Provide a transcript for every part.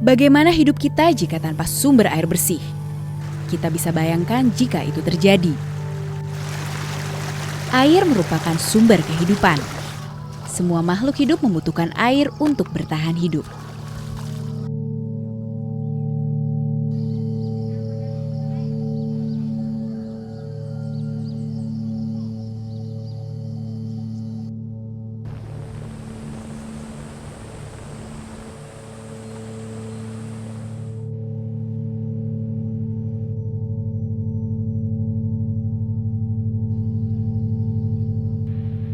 Bagaimana hidup kita jika tanpa sumber air bersih? Kita bisa bayangkan jika itu terjadi. Air merupakan sumber kehidupan. Semua makhluk hidup membutuhkan air untuk bertahan hidup.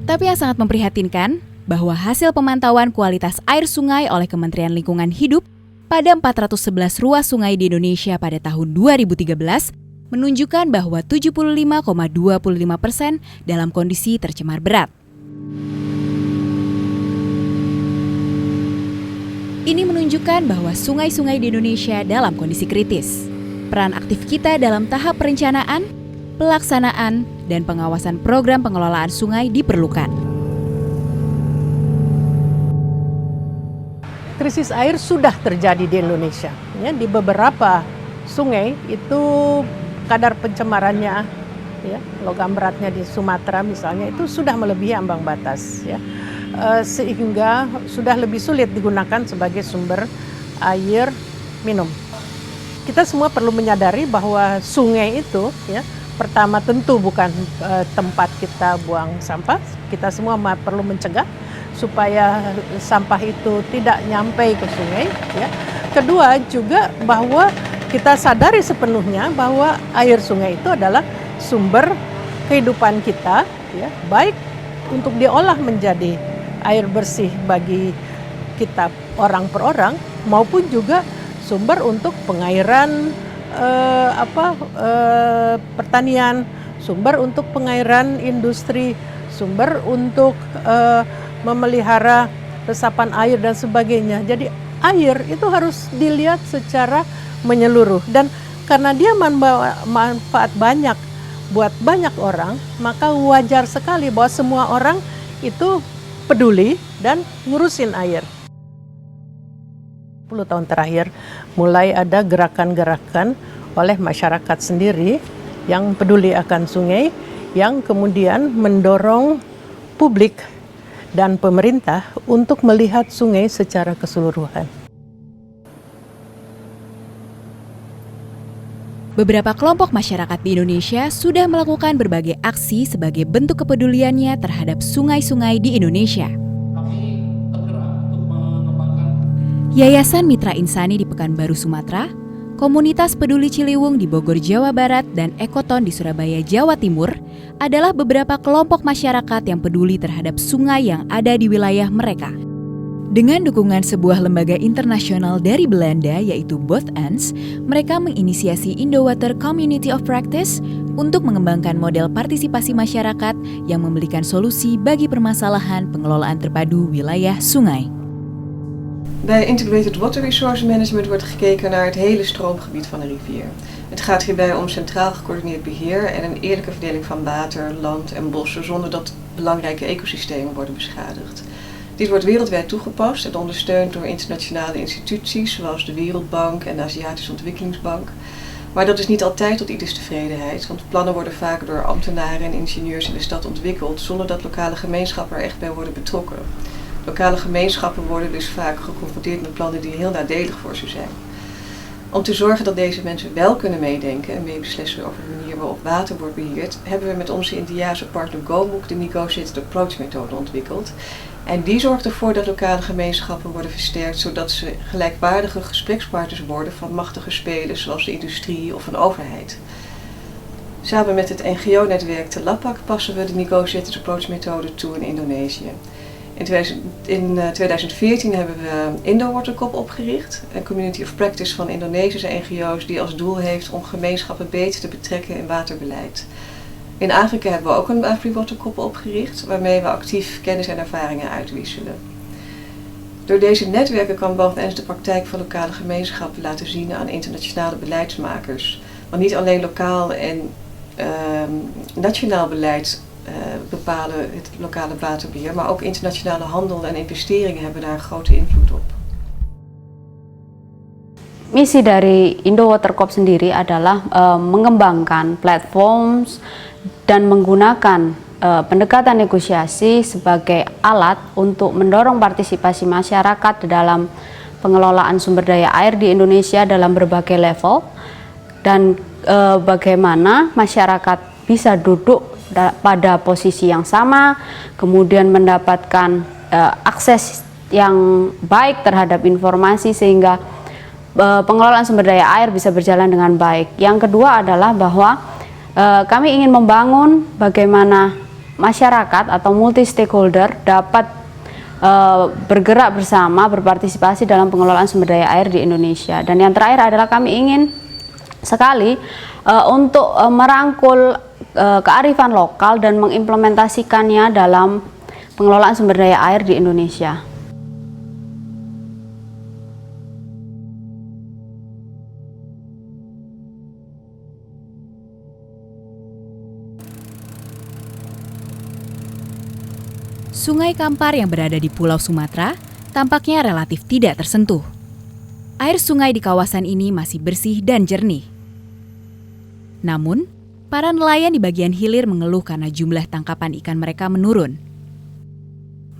Tapi yang sangat memprihatinkan, bahwa hasil pemantauan kualitas air sungai oleh Kementerian Lingkungan Hidup pada 411 ruas sungai di Indonesia pada tahun 2013 menunjukkan bahwa 75,25% dalam kondisi tercemar berat. Ini menunjukkan bahwa sungai-sungai di Indonesia dalam kondisi kritis. Peran aktif kita dalam tahap perencanaan, pelaksanaan, dan pengawasan program pengelolaan sungai diperlukan. Krisis air sudah terjadi di Indonesia. Ya, di beberapa sungai itu kadar pencemarannya, ya, logam beratnya di Sumatera misalnya itu sudah melebihi ambang batas, ya, sehingga sudah lebih sulit digunakan sebagai sumber air minum. Kita semua perlu menyadari bahwa sungai itu, ya, pertama tentu bukan tempat kita buang sampah. Kita semua perlu mencegah supaya sampah itu tidak nyampe ke sungai. Ya. Kedua juga bahwa kita sadari sepenuhnya bahwa air sungai itu adalah sumber kehidupan kita, ya, baik untuk diolah menjadi air bersih bagi kita orang per orang maupun juga sumber untuk pengairan pertanian, sumber untuk pengairan industri, sumber untuk memelihara resapan air dan sebagainya. Jadi air itu harus dilihat secara menyeluruh dan karena dia membawa manfaat banyak buat banyak orang, maka wajar sekali bahwa semua orang itu peduli dan ngurusin air. 10 tahun terakhir mulai ada gerakan-gerakan oleh masyarakat sendiri yang peduli akan sungai, yang kemudian mendorong publik dan pemerintah untuk melihat sungai secara keseluruhan. Beberapa kelompok masyarakat di Indonesia sudah melakukan berbagai aksi sebagai bentuk kepeduliannya terhadap sungai-sungai di Indonesia. Yayasan Mitra Insani di Pekanbaru, Sumatera, Komunitas Peduli Ciliwung di Bogor, Jawa Barat, dan Ekoton di Surabaya, Jawa Timur adalah beberapa kelompok masyarakat yang peduli terhadap sungai yang ada di wilayah mereka. Dengan dukungan sebuah lembaga internasional dari Belanda yaitu Both Ends, mereka menginisiasi Indo-Water Community of Practice untuk mengembangkan model partisipasi masyarakat yang memberikan solusi bagi permasalahan pengelolaan terpadu wilayah sungai. Bij Integrated Water Resource Management wordt gekeken naar het hele stroomgebied van de rivier. Het gaat hierbij om centraal gecoördineerd beheer en een eerlijke verdeling van water, land en bossen zonder dat belangrijke ecosystemen worden beschadigd. Dit wordt wereldwijd toegepast en ondersteund door internationale instituties zoals de Wereldbank en de Aziatische Ontwikkelingsbank. Maar dat is niet altijd tot ieders tevredenheid, want plannen worden vaak door ambtenaren en ingenieurs in de stad ontwikkeld zonder dat lokale gemeenschappen er echt bij worden betrokken. Lokale gemeenschappen worden dus vaak geconfronteerd met plannen die heel nadelig voor ze zijn. Om te zorgen dat deze mensen wel kunnen meedenken en meebeslissen over de manier waarop water wordt beheerd, hebben we met onze Indiase partner GoMook de Negotiated Approach methode ontwikkeld. En die zorgt ervoor dat lokale gemeenschappen worden versterkt, zodat ze gelijkwaardige gesprekspartners worden van machtige spelers zoals de industrie of een overheid. Samen met het NGO-netwerk Telapak passen we de Negotiated Approach methode toe in Indonesië. In 2014 hebben we Indo-Waterkop opgericht, een community of practice van Indonesische NGO's die als doel heeft om gemeenschappen beter te betrekken in waterbeleid. In Afrika hebben we ook een AfriWaterkop opgericht, waarmee we actief kennis en ervaringen uitwisselen. Door deze netwerken kan Both Ends de praktijk van lokale gemeenschappen laten zien aan internationale beleidsmakers. Want niet alleen lokaal en nationaal beleid bepalen het lokale waterbeheer, maar ook internationale handel en investeringen hebben daar een grote invloed op. Misi dari Indo Water Corp sendiri adalah mengembangkan platforms dan menggunakan pendekatan negosiasi sebagai alat untuk mendorong partisipasi masyarakat dalam pengelolaan sumber daya air di Indonesia dalam berbagai level, dan bagaimana masyarakat bisa duduk pada posisi yang sama, kemudian mendapatkan akses yang baik terhadap informasi sehingga pengelolaan sumber daya air bisa berjalan dengan baik. Yang kedua adalah bahwa kami ingin membangun bagaimana masyarakat atau multi stakeholder dapat bergerak bersama, berpartisipasi dalam pengelolaan sumber daya air di Indonesia. Dan yang terakhir adalah kami ingin sekali untuk merangkul kearifan lokal dan mengimplementasikannya dalam pengelolaan sumber daya air di Indonesia. Sungai Kampar yang berada di Pulau Sumatera tampaknya relatif tidak tersentuh. Air sungai di kawasan ini masih bersih dan jernih. Namun, para nelayan di bagian hilir mengeluh karena jumlah tangkapan ikan mereka menurun.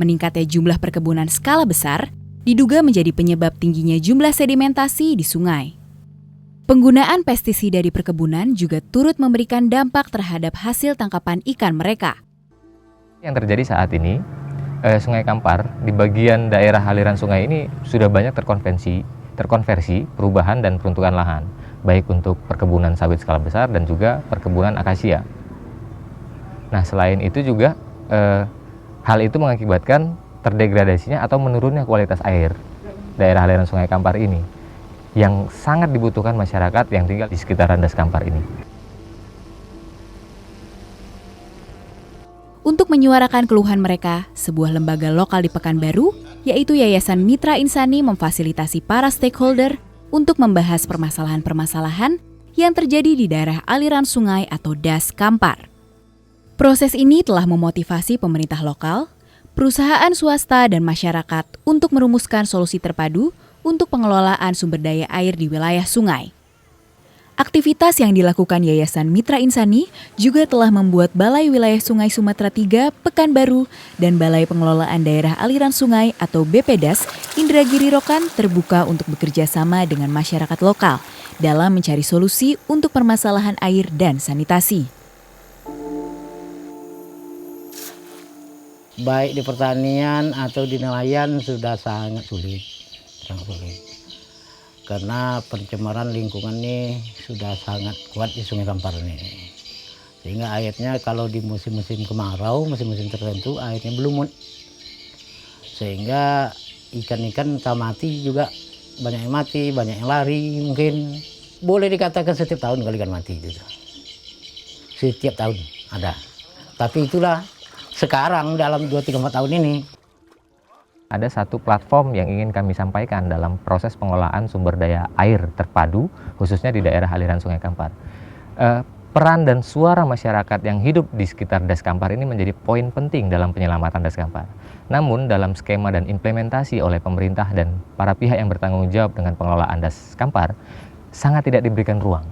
Meningkatnya jumlah perkebunan skala besar diduga menjadi penyebab tingginya jumlah sedimentasi di sungai. Penggunaan pestisida di perkebunan juga turut memberikan dampak terhadap hasil tangkapan ikan mereka. Yang terjadi saat ini, Sungai Kampar di bagian daerah aliran sungai ini sudah banyak terkonversi perubahan dan peruntukan lahan, baik untuk perkebunan sawit skala besar dan juga perkebunan akasia. Nah, selain itu juga hal itu mengakibatkan terdegradasinya atau menurunnya kualitas air daerah aliran Sungai Kampar ini, yang sangat dibutuhkan masyarakat yang tinggal di sekitaran Das Kampar ini. Untuk menyuarakan keluhan mereka, sebuah lembaga lokal di Pekanbaru, yaitu Yayasan Mitra Insani, memfasilitasi para stakeholder untuk membahas permasalahan-permasalahan yang terjadi di daerah aliran sungai atau Das Kampar. Proses ini telah memotivasi pemerintah lokal, perusahaan swasta, dan masyarakat untuk merumuskan solusi terpadu untuk pengelolaan sumber daya air di wilayah sungai. Aktivitas yang dilakukan Yayasan Mitra Insani juga telah membuat Balai Wilayah Sungai Sumatera III, Pekanbaru, dan Balai Pengelolaan Daerah Aliran Sungai atau BPDAS Indragiri Rokan terbuka untuk bekerja sama dengan masyarakat lokal dalam mencari solusi untuk permasalahan air dan sanitasi. Baik di pertanian atau di nelayan sudah sangat sulit. Karena pencemaran lingkungan ini sudah sangat kuat di Sungai Kampar ini. Sehingga airnya kalau di musim-musim kemarau, musim-musim tertentu airnya belumut. Sehingga ikan-ikan tak mati juga, banyak yang mati, banyak yang lari mungkin. Boleh dikatakan setiap tahun kali ikan mati itu. Setiap tahun ada. Tapi itulah sekarang dalam 2-3-4 tahun ini. Ada satu platform yang ingin kami sampaikan dalam proses pengelolaan sumber daya air terpadu, khususnya di daerah aliran Sungai Kampar. Peran dan suara masyarakat yang hidup di sekitar Das Kampar ini menjadi poin penting dalam penyelamatan Das Kampar. Namun dalam skema dan implementasi oleh pemerintah dan para pihak yang bertanggung jawab dengan pengelolaan Das Kampar, sangat tidak diberikan ruang.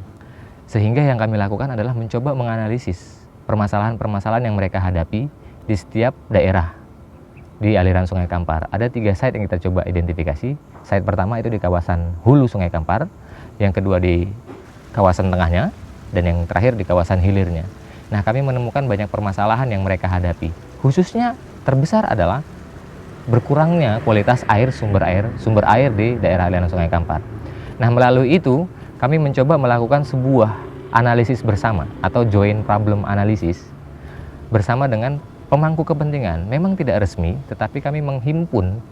Sehingga yang kami lakukan adalah mencoba menganalisis permasalahan-permasalahan yang mereka hadapi di setiap daerah di aliran Sungai Kampar. Ada 3 site yang kita coba identifikasi. Site pertama itu di kawasan hulu Sungai Kampar, yang kedua di kawasan tengahnya, dan yang terakhir di kawasan hilirnya. Nah, kami menemukan banyak permasalahan yang mereka hadapi. Khususnya terbesar adalah berkurangnya kualitas air, sumber air di daerah aliran Sungai Kampar. Nah, melalui itu kami mencoba melakukan sebuah analisis bersama atau joint problem analysis bersama dengan pemangku kepentingan. Memang tidak resmi, tetapi kami menghimpun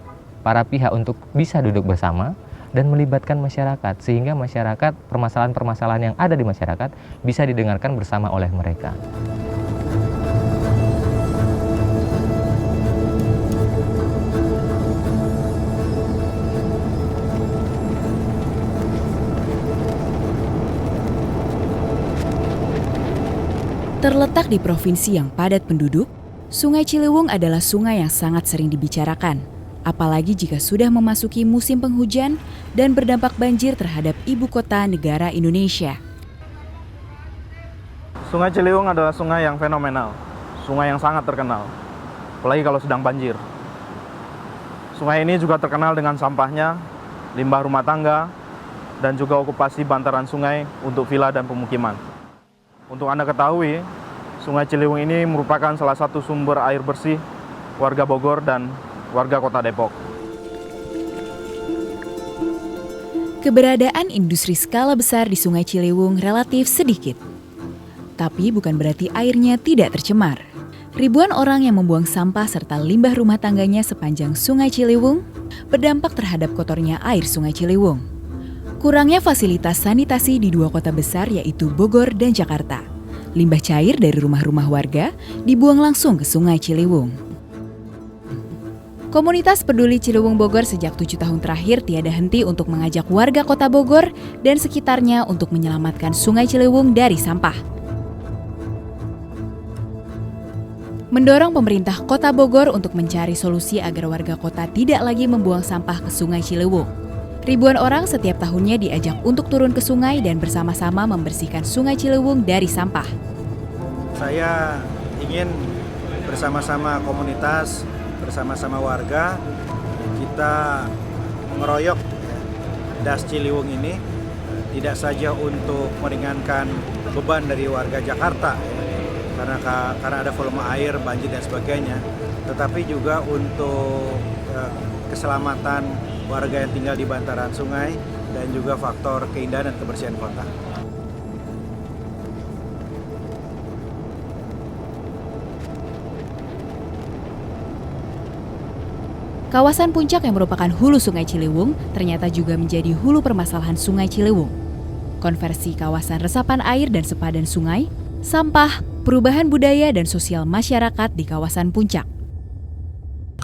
para pihak untuk bisa duduk bersama dan melibatkan masyarakat, sehingga masyarakat, permasalahan-permasalahan yang ada di masyarakat bisa didengarkan bersama oleh mereka. Terletak di provinsi yang padat penduduk, Sungai Ciliwung adalah sungai yang sangat sering dibicarakan, apalagi jika sudah memasuki musim penghujan dan berdampak banjir terhadap ibu kota negara Indonesia. Sungai Ciliwung adalah sungai yang fenomenal, sungai yang sangat terkenal, apalagi kalau sedang banjir. Sungai ini juga terkenal dengan sampahnya, limbah rumah tangga, dan juga okupasi bantaran sungai untuk villa dan pemukiman. Untuk Anda ketahui, Sungai Ciliwung ini merupakan salah satu sumber air bersih warga Bogor dan warga Kota Depok. Keberadaan industri skala besar di Sungai Ciliwung relatif sedikit. Tapi bukan berarti airnya tidak tercemar. Ribuan orang yang membuang sampah serta limbah rumah tangganya sepanjang Sungai Ciliwung berdampak terhadap kotornya air Sungai Ciliwung. Kurangnya fasilitas sanitasi di dua kota besar yaitu Bogor dan Jakarta. Limbah cair dari rumah-rumah warga dibuang langsung ke Sungai Ciliwung. Komunitas Peduli Ciliwung Bogor sejak 7 tahun terakhir tiada henti untuk mengajak warga kota Bogor dan sekitarnya untuk menyelamatkan Sungai Ciliwung dari sampah. Mendorong pemerintah Kota Bogor untuk mencari solusi agar warga kota tidak lagi membuang sampah ke Sungai Ciliwung. Ribuan orang setiap tahunnya diajak untuk turun ke sungai dan bersama-sama membersihkan Sungai Ciliwung dari sampah. Saya ingin bersama-sama komunitas, bersama-sama warga, kita mengeroyok Das Ciliwung ini tidak saja untuk meringankan beban dari warga Jakarta, karena ada volume air, banjir dan sebagainya, tetapi juga untuk keselamatan warga yang tinggal di bantaran sungai dan juga faktor keindahan dan kebersihan kota. Kawasan Puncak yang merupakan hulu Sungai Ciliwung ternyata juga menjadi hulu permasalahan Sungai Ciliwung. Konversi kawasan resapan air dan sepadan sungai, sampah, perubahan budaya dan sosial masyarakat di kawasan Puncak.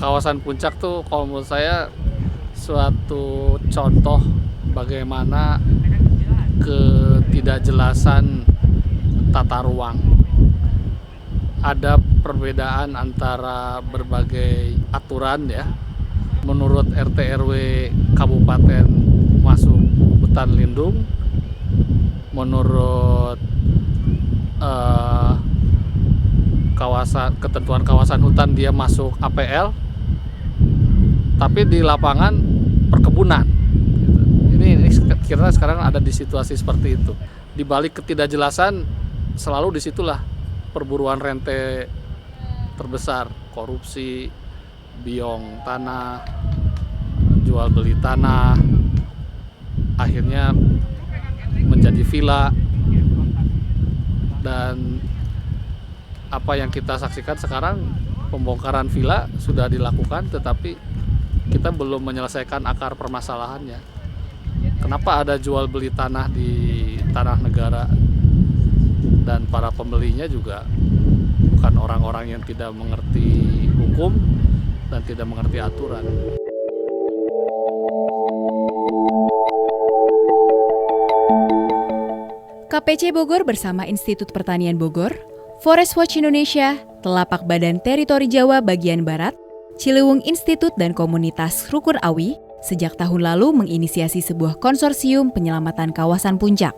Kawasan Puncak tuh kalau menurut saya suatu contoh bagaimana ketidakjelasan tata ruang. Ada perbedaan antara berbagai aturan ya. Menurut RT RW kabupaten masuk hutan lindung, menurut ketentuan kawasan hutan dia masuk APL, tapi di lapangan perkebunan. Ini kira sekarang ada di situasi seperti itu. Di balik ketidakjelasan selalu disitulah perburuan rente terbesar, korupsi, biong tanah, jual beli tanah, akhirnya menjadi villa. Dan apa yang kita saksikan sekarang, pembongkaran villa sudah dilakukan, tetapi kita belum menyelesaikan akar permasalahannya. Kenapa ada jual beli tanah di tanah negara dan para pembelinya juga bukan orang-orang yang tidak mengerti hukum dan tidak mengerti aturan. KPC Bogor bersama Institut Pertanian Bogor, Forest Watch Indonesia, Telapak Badan Teritori Jawa bagian Barat, Ciliwung Institute dan komunitas Rukun Awi sejak tahun lalu menginisiasi sebuah konsorsium penyelamatan kawasan Puncak.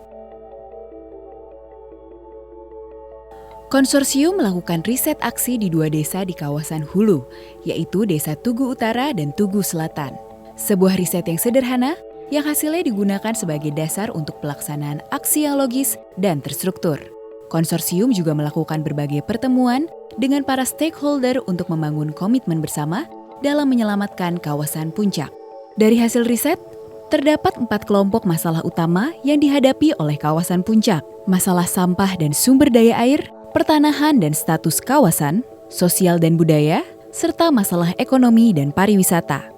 Konsorsium melakukan riset aksi di dua desa di kawasan hulu, yaitu Desa Tugu Utara dan Tugu Selatan. Sebuah riset yang sederhana, yang hasilnya digunakan sebagai dasar untuk pelaksanaan aksi yang logis dan terstruktur. Konsorsium juga melakukan berbagai pertemuan dengan para stakeholder untuk membangun komitmen bersama dalam menyelamatkan kawasan Puncak. Dari hasil riset, terdapat 4 kelompok masalah utama yang dihadapi oleh kawasan Puncak. Masalah sampah dan sumber daya air, pertanahan dan status kawasan, sosial dan budaya, serta masalah ekonomi dan pariwisata.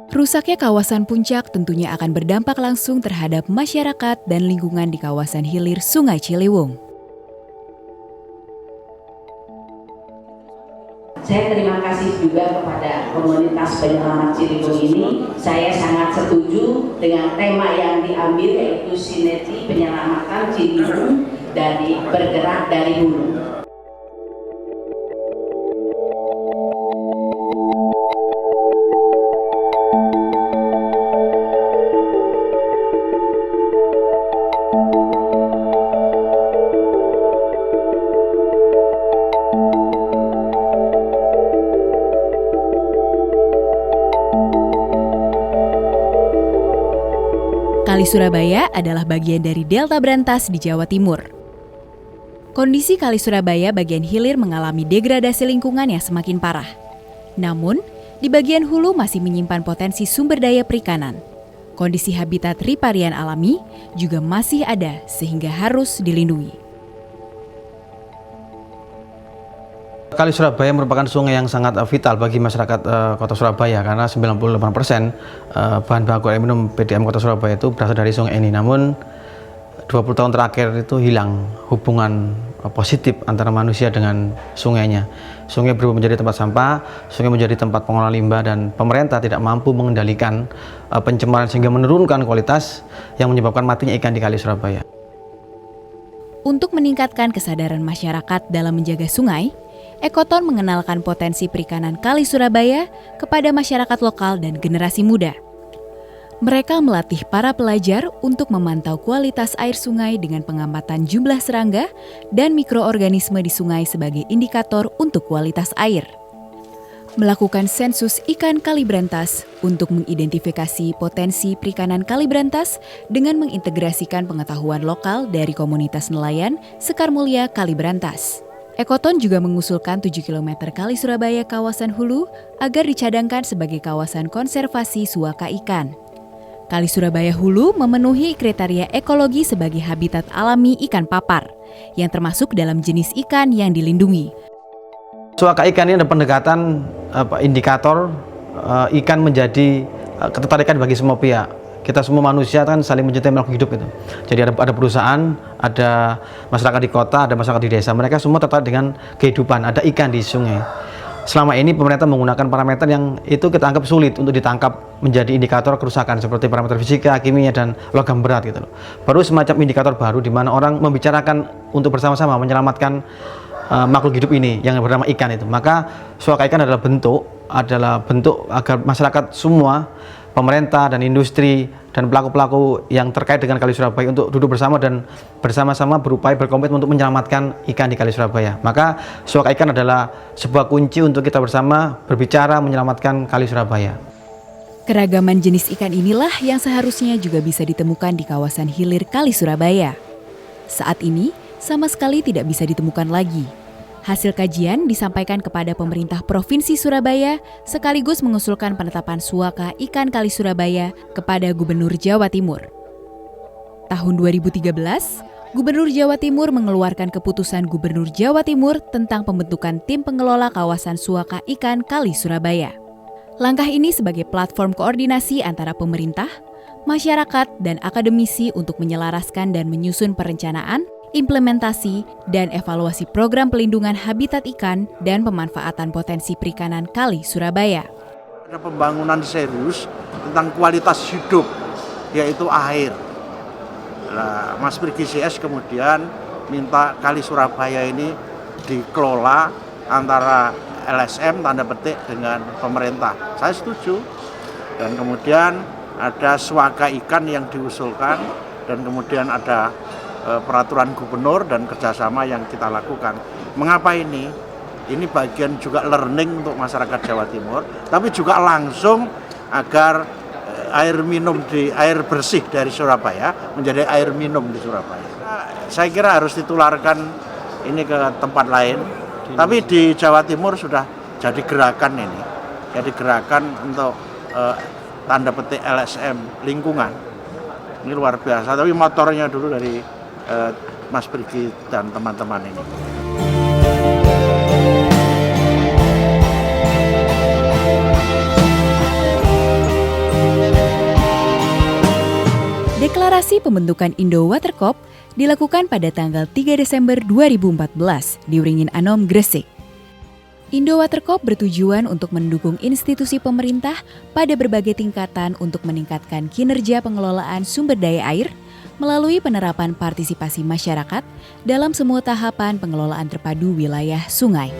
Rusaknya kawasan Puncak tentunya akan berdampak langsung terhadap masyarakat dan lingkungan di kawasan hilir Sungai Ciliwung. Saya terima kasih juga kepada komunitas penyelamat Ciliwung ini. Saya sangat setuju dengan tema yang diambil, yaitu sinergi penyelamatan Ciliwung dari bergerak dari hulu. Kali Surabaya adalah bagian dari Delta Brantas di Jawa Timur. Kondisi Kali Surabaya bagian hilir mengalami degradasi lingkungan yang semakin parah. Namun, di bagian hulu masih menyimpan potensi sumber daya perikanan. Kondisi habitat riparian alami juga masih ada sehingga harus dilindungi. Kali Surabaya merupakan sungai yang sangat vital bagi masyarakat Kota Surabaya karena 98% bahan baku air minum PDAM Kota Surabaya itu berasal dari sungai ini. Namun 20 tahun terakhir itu hilang hubungan positif antara manusia dengan sungainya. Sungai berubah menjadi tempat sampah, sungai menjadi tempat pengolahan limbah, dan pemerintah tidak mampu mengendalikan pencemaran sehingga menurunkan kualitas yang menyebabkan matinya ikan di Kali Surabaya. Untuk meningkatkan kesadaran masyarakat dalam menjaga sungai, Ekoton mengenalkan potensi perikanan Kali Surabaya kepada masyarakat lokal dan generasi muda. Mereka melatih para pelajar untuk memantau kualitas air sungai dengan pengamatan jumlah serangga dan mikroorganisme di sungai sebagai indikator untuk kualitas air. Melakukan sensus ikan Kali Brantas untuk mengidentifikasi potensi perikanan Kali Brantas dengan mengintegrasikan pengetahuan lokal dari komunitas nelayan Sekar Mulia Kali Brantas. Ekoton juga mengusulkan 7 km Kali Surabaya kawasan hulu agar dicadangkan sebagai kawasan konservasi suaka ikan. Kali Surabaya hulu memenuhi kriteria ekologi sebagai habitat alami ikan papar, yang termasuk dalam jenis ikan yang dilindungi. Suaka ikan ini ada pendekatan indikator ikan menjadi ketertarikan bagi semua pihak. Kita semua manusia kan saling mencintai makhluk hidup itu. Jadi ada perusahaan, ada masyarakat di kota, ada masyarakat di desa. Mereka semua tertarik dengan kehidupan, ada ikan di sungai. Selama ini pemerintah menggunakan parameter yang itu kita anggap sulit untuk ditangkap menjadi indikator kerusakan seperti parameter fisika, kimia, dan logam berat gitu loh. Baru semacam indikator baru di mana orang membicarakan untuk bersama-sama menyelamatkan makhluk hidup ini yang bernama ikan itu. Maka suaka ikan adalah bentuk agar masyarakat semua, pemerintah dan industri dan pelaku-pelaku yang terkait dengan Kali Surabaya untuk duduk bersama dan bersama-sama berupaya berkomitmen untuk menyelamatkan ikan di Kali Surabaya. Maka suaka ikan adalah sebuah kunci untuk kita bersama berbicara menyelamatkan Kali Surabaya. Keragaman jenis ikan inilah yang seharusnya juga bisa ditemukan di kawasan hilir Kali Surabaya. Saat ini sama sekali tidak bisa ditemukan lagi. Hasil kajian disampaikan kepada pemerintah Provinsi Surabaya sekaligus mengusulkan penetapan suaka ikan Kali Surabaya kepada Gubernur Jawa Timur. Tahun 2013, Gubernur Jawa Timur mengeluarkan keputusan Gubernur Jawa Timur tentang pembentukan tim pengelola kawasan suaka ikan Kali Surabaya. Langkah ini sebagai platform koordinasi antara pemerintah, masyarakat, dan akademisi untuk menyelaraskan dan menyusun perencanaan, implementasi, dan evaluasi program pelindungan habitat ikan dan pemanfaatan potensi perikanan Kali Surabaya. Ada pembangunan serius tentang kualitas hidup, yaitu air. Nah, Mas Pergi CS kemudian minta Kali Surabaya ini dikelola antara LSM tanda petik dengan pemerintah. Saya setuju. Dan kemudian ada suaka ikan yang diusulkan, dan kemudian ada peraturan gubernur dan kerjasama yang kita lakukan. Mengapa ini? Ini bagian juga learning untuk masyarakat Jawa Timur, tapi juga langsung agar air bersih dari Surabaya menjadi air minum di Surabaya. Saya kira harus ditularkan ini ke tempat lain, tapi di Jawa Timur sudah jadi gerakan ini, jadi gerakan untuk tanda petik LSM lingkungan. Ini luar biasa, tapi motornya dulu dari Mas Pergi dan teman-teman ini. Deklarasi pembentukan Indo Watercorp dilakukan pada tanggal 3 Desember 2014 di Wringin Anom, Gresik. Indo Watercorp bertujuan untuk mendukung institusi pemerintah pada berbagai tingkatan untuk meningkatkan kinerja pengelolaan sumber daya air melalui penerapan partisipasi masyarakat dalam semua tahapan pengelolaan terpadu wilayah sungai.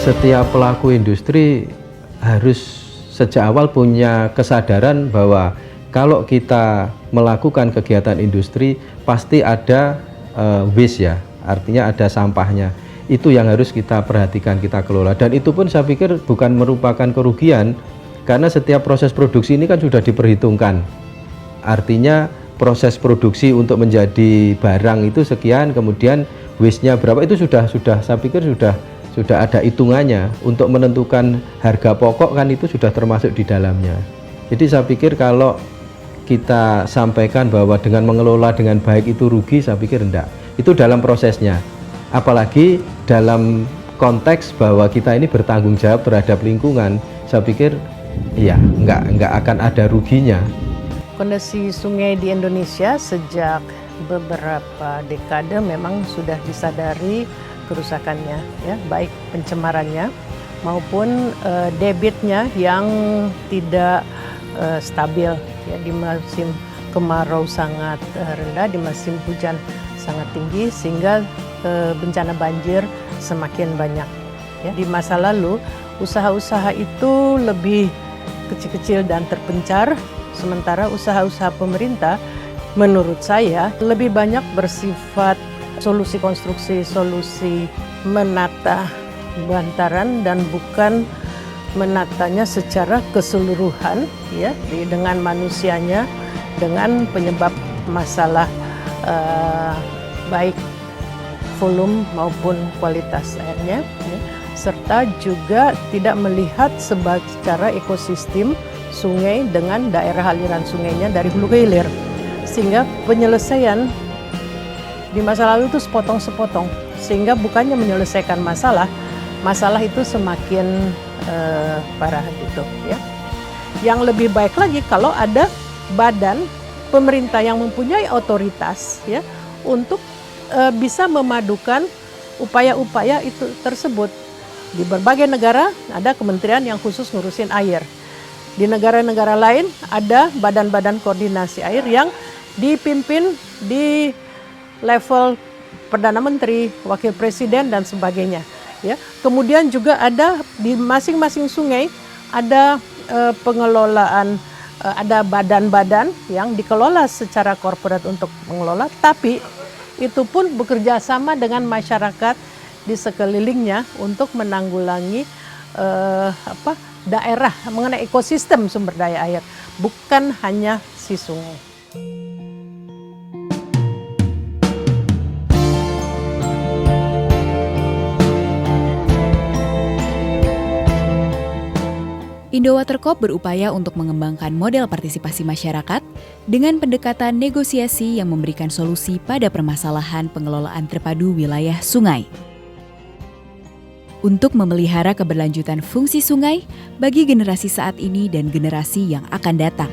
Setiap pelaku industri harus sejak awal punya kesadaran bahwa kalau kita melakukan kegiatan industri pasti ada waste ya, artinya ada sampahnya. Itu yang harus kita perhatikan, kita kelola, dan itu pun saya pikir bukan merupakan kerugian karena setiap proses produksi ini kan sudah diperhitungkan. Artinya proses produksi untuk menjadi barang itu sekian, kemudian waste-nya berapa, itu sudah saya pikir sudah ada hitungannya. Untuk menentukan harga pokok kan itu sudah termasuk di dalamnya. Jadi saya pikir kalau kita sampaikan bahwa dengan mengelola dengan baik itu rugi, saya pikir enggak. Itu dalam prosesnya. Apalagi dalam konteks bahwa kita ini bertanggung jawab terhadap lingkungan, saya pikir ya enggak akan ada ruginya. Kondisi sungai di Indonesia sejak beberapa dekade memang sudah disadari kerusakannya, ya, baik pencemarannya maupun debitnya yang tidak stabil, ya, di musim kemarau sangat rendah, di musim hujan sangat tinggi, sehingga bencana banjir semakin banyak. Ya. Di masa lalu usaha-usaha itu lebih kecil-kecil dan terpencar, sementara usaha-usaha pemerintah menurut saya lebih banyak bersifat solusi konstruksi, solusi menata bantaran dan bukan menatanya secara keseluruhan, ya, dengan manusianya, dengan penyebab masalah baik volume maupun kualitas airnya, ya, serta juga tidak melihat secara ekosistem sungai dengan daerah aliran sungainya dari hulu ke hilir, sehingga penyelesaian di masa lalu itu sepotong-sepotong, sehingga bukannya menyelesaikan masalah itu semakin parah gitu, ya. Yang lebih baik lagi kalau ada badan pemerintah yang mempunyai otoritas, ya, untuk bisa memadukan upaya-upaya itu tersebut. Di berbagai negara ada kementerian yang khusus ngurusin air. Di negara-negara lain ada badan-badan koordinasi air yang dipimpin di level Perdana Menteri, Wakil Presiden dan sebagainya. Ya, kemudian juga ada di masing-masing sungai ada pengelolaan, ada badan-badan yang dikelola secara korporat untuk mengelola, tapi itu pun bekerja sama dengan masyarakat di sekelilingnya untuk menanggulangi daerah mengenai ekosistem sumber daya air, bukan hanya si sungai. Indo-Watercoop berupaya untuk mengembangkan model partisipasi masyarakat dengan pendekatan negosiasi yang memberikan solusi pada permasalahan pengelolaan terpadu wilayah sungai. Untuk memelihara keberlanjutan fungsi sungai bagi generasi saat ini dan generasi yang akan datang.